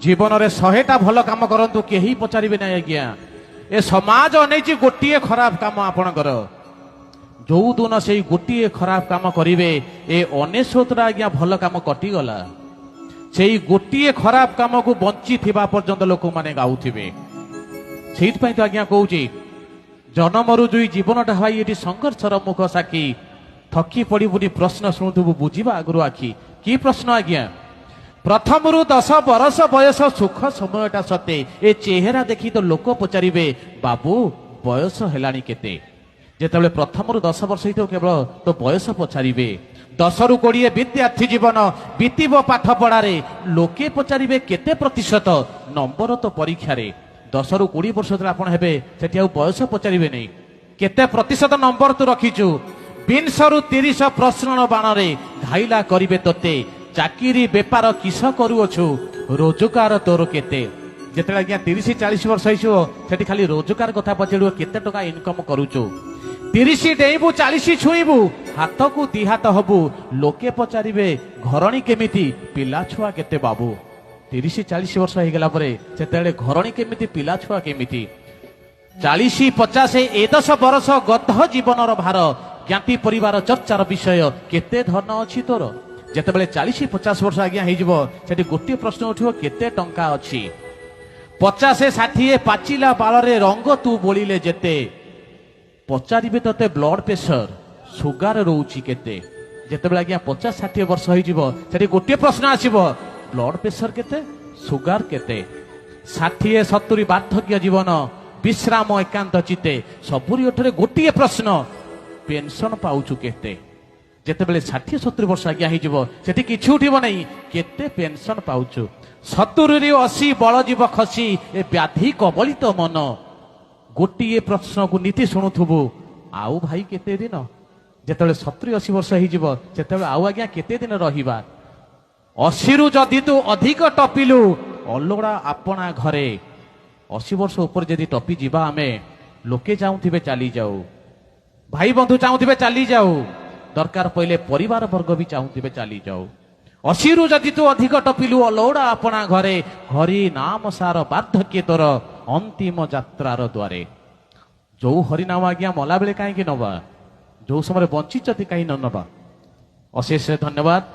जीवन में 100टा भल कम करतु कहीं पचारे ना आज्ञा ए समाज अनेची गोटे खराब काम आपणकर जो दिन से गोटे खराब काम करेंगे ए 99टा आज्ञा भल काम कटिगला से गोटे खराब काम को बंची थिबा पर्यंत लोक माने गाउथिबे से तो आज्ञा कहूँ जन्मरु जुई जीवनटा भाई ये संघर्षर मुख साक्षी थकी पड़ी बुरी प्रश्न शुणुबू बुझा आगु आखि कि प्रश्न आज्ञा प्रथम 10 बरस बयस सुख समयटा सते ए चेहरा देखी तो लोक पचारे बाबू बयस है केते जिते प्रथम 10 वर्ष हो केवल तो बयस पचारे 10 रु 20 विद्यार्थी जीवन बीतब पाठ पढ़ारे लोके पचारे केते प्रतिशत नंबर तो परीक्षा 10 रु 20 वर्ष आपड़ हे से बयस पचारे नहीं केते प्रतिशत नंबर तू रखीचु 20 रु 30 प्रश्न बाण घाइला करिवे तोते चाकरी बेपार किस करुअछु रोजगार तोर केते जिते आज्ञा 30-40 वर्ष होती खाली रोजगार कथा पचारू केते टका इनकम करुचु 30 डेबू 40 छुईबू हाथ को दी हाथ हबू लोके पचारे घरणी केमिति पिला छुआ केते बाबू 30-40 वर्ष होगला से घरणी केमिति पिला छुआ केमिति 40-50 ए 10 बरस गध जीवन भार ज्ञाति परिवार चर्चार विषय केते धन अच्छी तोर जिते 40-50 वर्ष आज्ञा होती गोटे प्रश्न उठो केते टंका अच्छी 50-60 पाचिला बाल रंग तू बोलिले जेते पचारे तोते ब्लड प्रेशर सुगार रोची केते जिते आज्ञा 50-60 वर्ष हो गोटे प्रश्न आसब ब्लड प्रेशर केते सुगार केते 60-70 वार्धक्य जीवन विश्राम एकांत चिते सबुरी ओठरे गोटे प्रश्न पेंशन पाउचु केते जिते 60-70 वर्ष आज्ञा होती किसी उठब नहीं केते पेंशन पाउचु 70-80 बल जीव खसी ए व्याधि कबलित मन गोटे प्रश्न को नीति शुणुबू आउ भाई केते दिन जिते 70-80 वर्ष होते आउ आज्ञा केते दिन रहिबा 80 रु जदि तू अधिक टपिलु अलोड़ा आपना घरे 80 वर्ष ऊपर जदि टपी जीवा आमे लोके चाहूथिबे चली जाऊ भाई बंधु चाहूथिबे चली जाऊ दरकार पहले परिवार वर्ग भी चाहूथिबे चली जाऊ 80 रु जदि तू अधिक टपिलु अलोड़ा आपना घरे हरि नाम सार वार्धक्य तोर अंतिम यात्रार द्वारे जो हरिनाम आज्ञा मला बेले कहीं नवा जो समय बंची कहीं न नवा अशेष धन्यवाद।